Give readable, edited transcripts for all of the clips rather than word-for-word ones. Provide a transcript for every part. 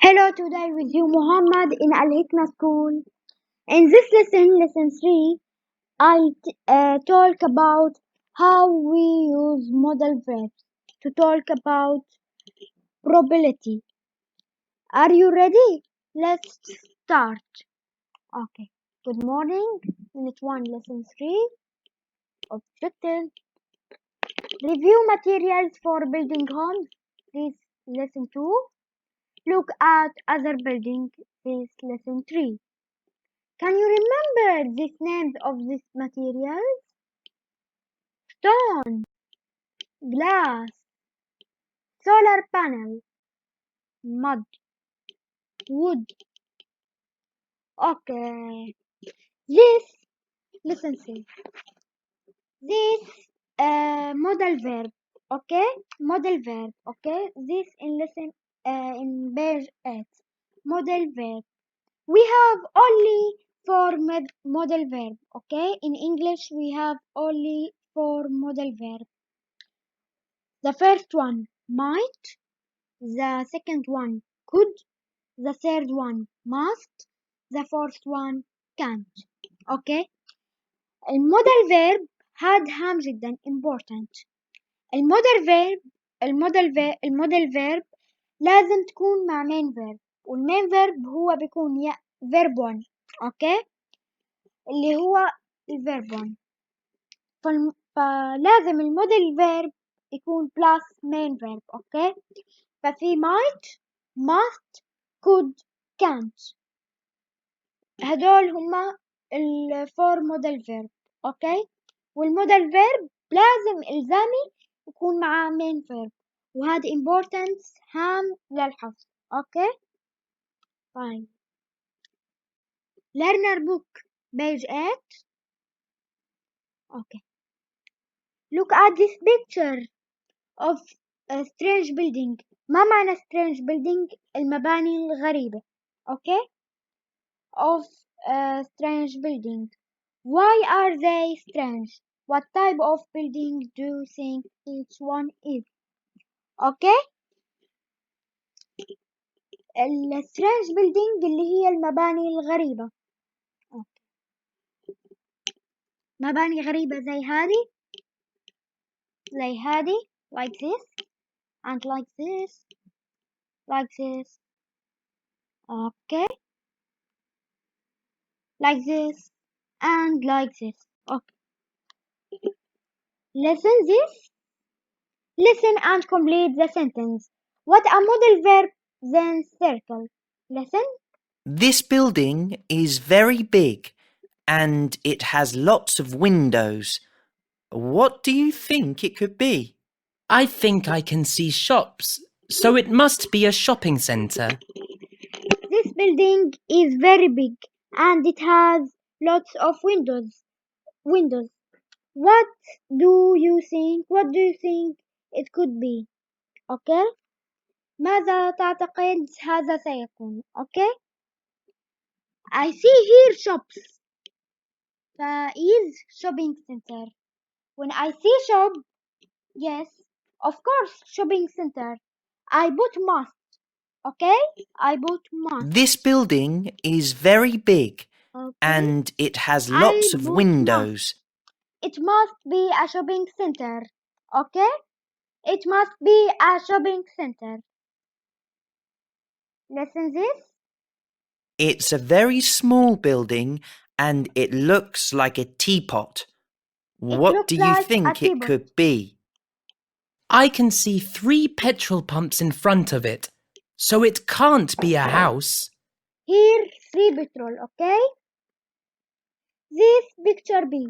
Hello, today with you Muhammad in Al Hikma School. In this lesson 3, I'll talk about how we use modal verbs to talk about probability. Are you ready? Let's start. Okay. Good morning. Unit 1, lesson 3. Objective. Review materials for building homes. This lesson 2. Look at other buildings. This lesson 3. Can you remember these names of these materials? Stone, glass, solar panel, mud, wood. Okay. This, listen, see. This modal verb. Okay, modal verb. Okay, this in lesson in page 8. Modal verb. We have only four modal verb. Okay, in English we have only four modal verb. The first one, might. The second one, could. The third one, must. The fourth one, can't. Okay. المودal verb هاد هام جدا important. المودal verb لازم تكون مع main verb والmain verb هو بيكون verb 1. اوكي اللي هو الverb 1 فلازم المودal verb يكون plus main verb. اوكي ففي might, must, could, can't. هدول هما الفور مودال فيرب. اوكي والمودال فيرب لازم الزامي يكون معاه مين فيرب وهذا importance هام للحفظ. اوكي طيب learner book page 8. okay look at this picture of a strange building. ما معنى strange building؟ المباني الغريبة. اوكي of a strange building. Why are they strange? What type of building do you think each one is? Okay? strange building اللي هي المباني الغريبة. okay. مباني غريبة زي هذه like this and like this like this. Okay? Like this and like this. Okay. Listen and complete the sentence. What a modal verb then circle. Listen. This building is very big and it has lots of windows. What do you think it could be? I think I can see shops, so it must be a shopping centre. This building is very big and it has lots of windows. What do you think it could be? Okay? ماذا تعتقد هذا سيكون؟ Okay? I see here shops. is shopping center. When I see shop, yes, of course, shopping center. I bought must. Okay? I bought must. This building is very big and it has lots of windows. It must be a shopping center. Okay? It must be a shopping center. Listen this. It's a very small building and it looks like a teapot. What do you think it could be? I can see 3 petrol pumps in front of it, so it can't be a house. Here 3 petrol, okay? This picture B.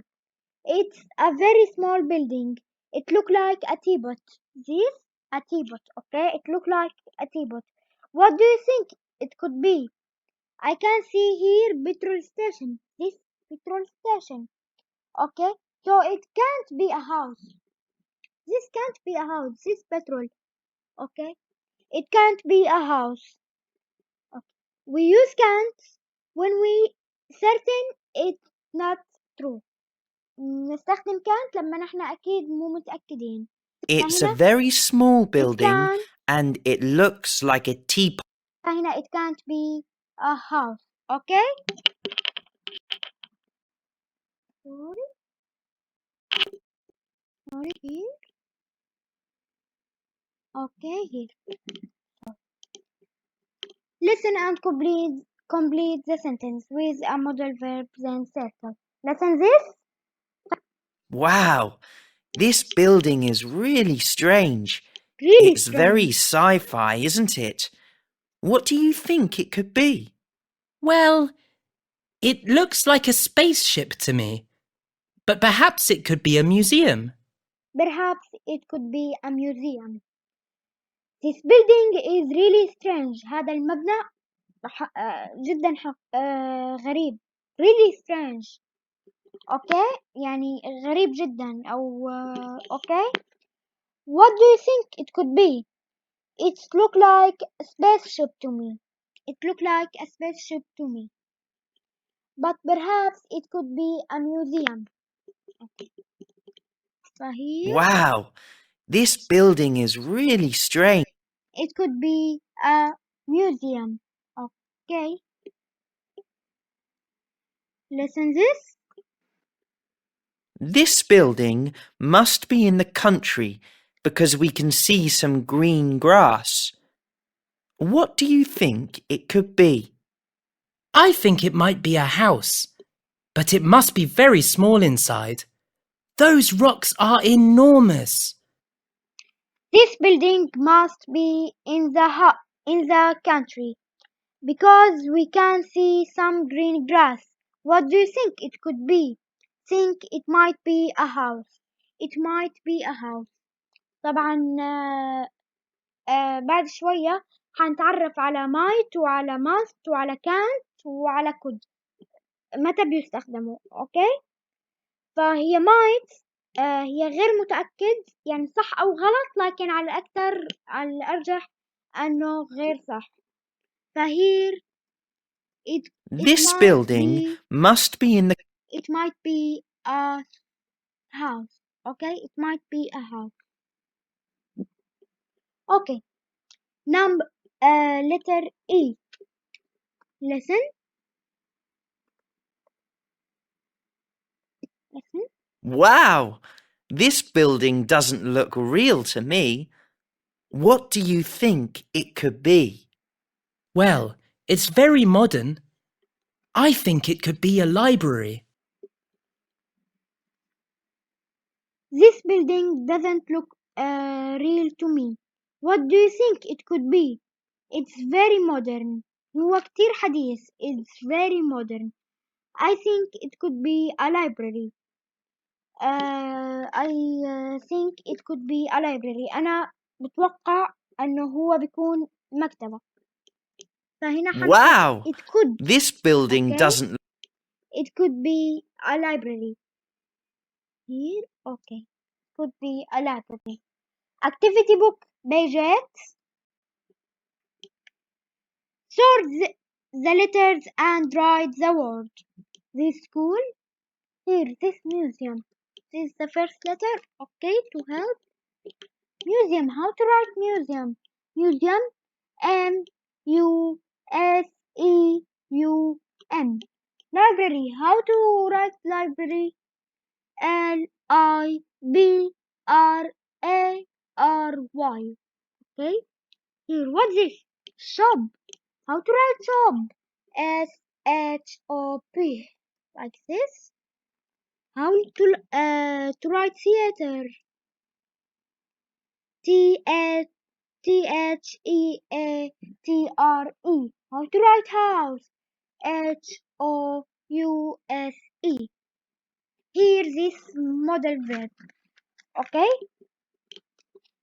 It's a very small building. It look like a teapot. This a teapot, okay? It look like a teapot. What do you think it could be? I can see here petrol station. This petrol station. Okay? So it can't be a house. This can't be a house. This petrol. Okay? It can't be a house. Okay. We use can't when we certain it's not true. نستخدم can't لما نحن أكيد مو متأكدين. It's a very small building and it looks like a teapot. فهنا it can't be a house. Okay? Sorry here. Okay, here. Listen and complete the sentence with a modal verb, then circle. Listen this. Wow, this building is really strange. Really It's very strange. sci-fi, isn't it? What do you think it could be? Well, it looks like a spaceship to me, but perhaps it could be a museum. Perhaps it could be a museum. This building is really strange. هذا المبنى جدا غريب. Really strange. Okay? يعني غريب جدا أو okay? What do you think it could be? It look like a spaceship to me. It look like a spaceship to me. But perhaps it could be a museum. Okay. فهي Wow, this building is really strange. it could be a museum. Okay. Listen this. This building must be in the country because we can see some green grass. What do you think it could be? I think it might be a house, but it must be very small inside. Those rocks are enormous. This building must be in the country because we can see some green grass. What do you think it could be? Think it might be a house. It might be a house. طبعا بعد شوية حنتعرف على might وعلى must وعلى can't وعلى could متى بيستخدموا. اوكي فهي might هي غير متأكد يعني صح أو غلط لكن على الأرجح أنه غير صح. فهير it This might building be must be in the a house. Okay, it might be a house. Okay, number letter E. Listen. Wow, this building doesn't look real to me. What do you think it could be? Well, it's very modern. I think it could be a library. This building doesn't look real to me. What do you think it could be? It's very modern. هو كتير حديث. It's very modern. I think it could be a library. I think it could be a library. أنا بتوقع أنه هو بيكون مكتبة. فهنا حنحط Wow, it could. this building Okay? doesn't. It could be a library. Here, okay. Could be a library. Activity book pages. Sort the letters and write the word. This school. Here, this museum. This is the first letter. Okay, to help. Museum. How to write museum? Museum. Museum. Library. How to write library? Library. Okay. Here, what's this? Shop. How to write shop? Shop. Like this. How to write theater? Theatre. How to write house? House. Here this model verb. Okay?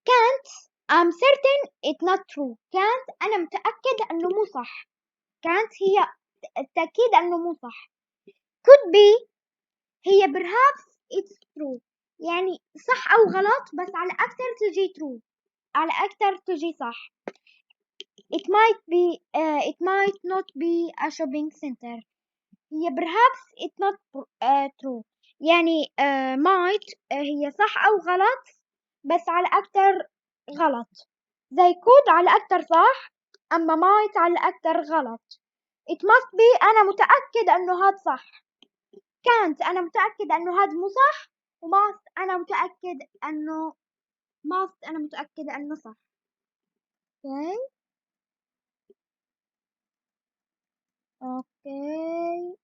Can't. I'm certain it's not true. Can't أنا متأكد أنه مو صح. Can't هي التأكيد أنه مو صح. Could be هي perhaps it's true. يعني صح أو غلط بس على أكثر تجي true. على أكثر تجي صح. It might not be a shopping center. هي perhaps it's not true. يعني might هي صح أو غلط بس على أكثر غلط. زي could على أكثر صح أما might على الأكثر غلط. It must be أنا متأكد أنه هاد صح. can't أنا متأكد أنه هاد مو صح. وmust أنا متأكد أنه صح. Okay. Okay.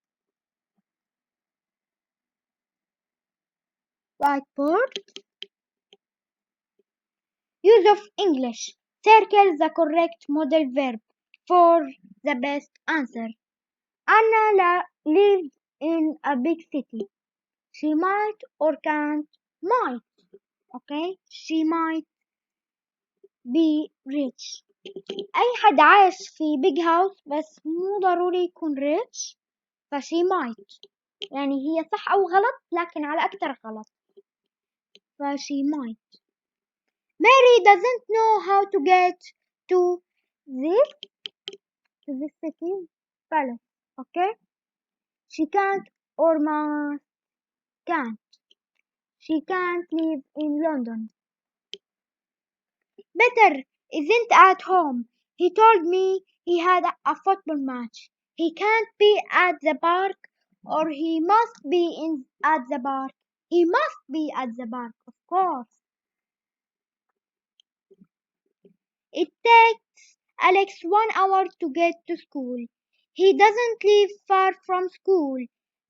Whiteboard. Use of English. Circle the correct model verb for the best answer. Anna lives in a big city. She might or can't. Might. Okay. She might be rich. أي حد عايش في big house بس مو ضروري يكون rich. فشي might. يعني هي صح أو غلط لكن على أكثر غلط. فشي might. Mary doesn't know how to get to this city palace. Okay? She can't or can't. She can't live in London. Peter isn't at home. He told me he had a football match. He can't be at the park or he must be at the park. He must be at the park, of course. It takes Alex 1 hour to get to school. He doesn't live far from school.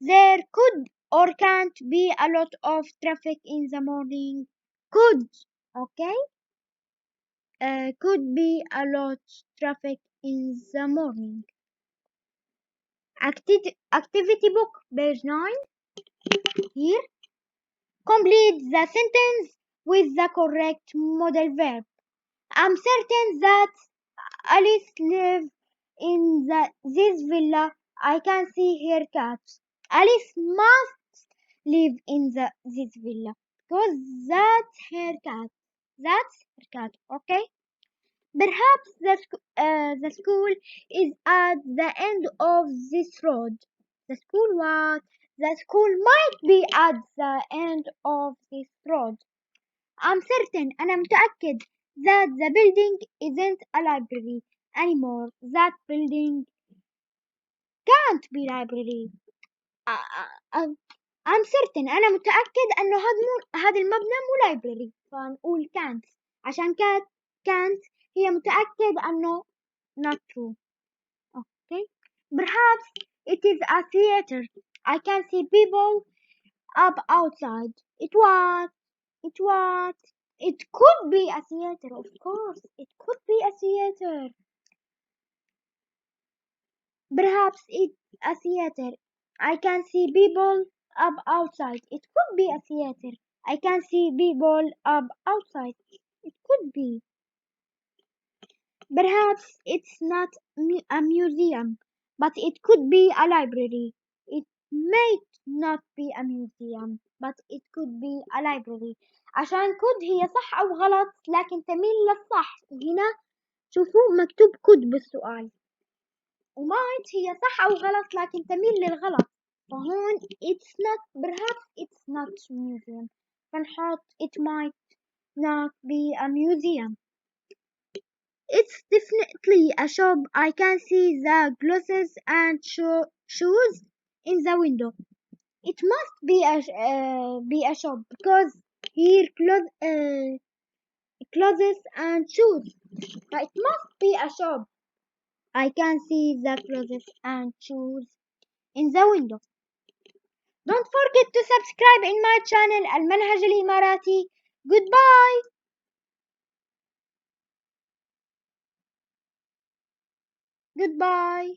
There could or can't be a lot of traffic in the morning. Could, okay? Could be a lot traffic in the morning. Activity book, page 9. Here. Complete the sentence with the correct modal verb. I'm certain that Alice lives in this villa. I can see her cat. Alice must live in this villa because that's her cat. That's her cat. Okay. Perhaps the school is at the end of this road. The school what? The school might be at the end of this road. I'm certain أنا متأكد that the building isn't a library anymore. That building can't be library. I'm certain أنا متأكد أنه هذا المبنى مو library. فنقول can't عشان can't هي متأكد أنه not true. Okay. Perhaps it is a theater. I can see people up outside. It was. It could be a theater, of course. It could be a theater. Perhaps it's a theater. I can see people up outside. It could be a theater. I can see people up outside. It could be. Perhaps it's not a museum, but it could be a library. It may not be a museum, but it could be a library. عشان could هي صح أو غلط لكن تميل للصح. هنا شوفوا مكتوب could بالسؤال. وmight هي صح أو غلط لكن تميل للغلط. فهون it's not perhaps it's not museum. فنحط it might not be a museum. It's definitely a shop. I can see the glasses and shoes in the window. It must be a shop because here clothes and shoes. It must be a shop. I can see the clothes and shoes in the window. Don't forget to subscribe in my channel المنهج الإماراتي. Goodbye. Goodbye.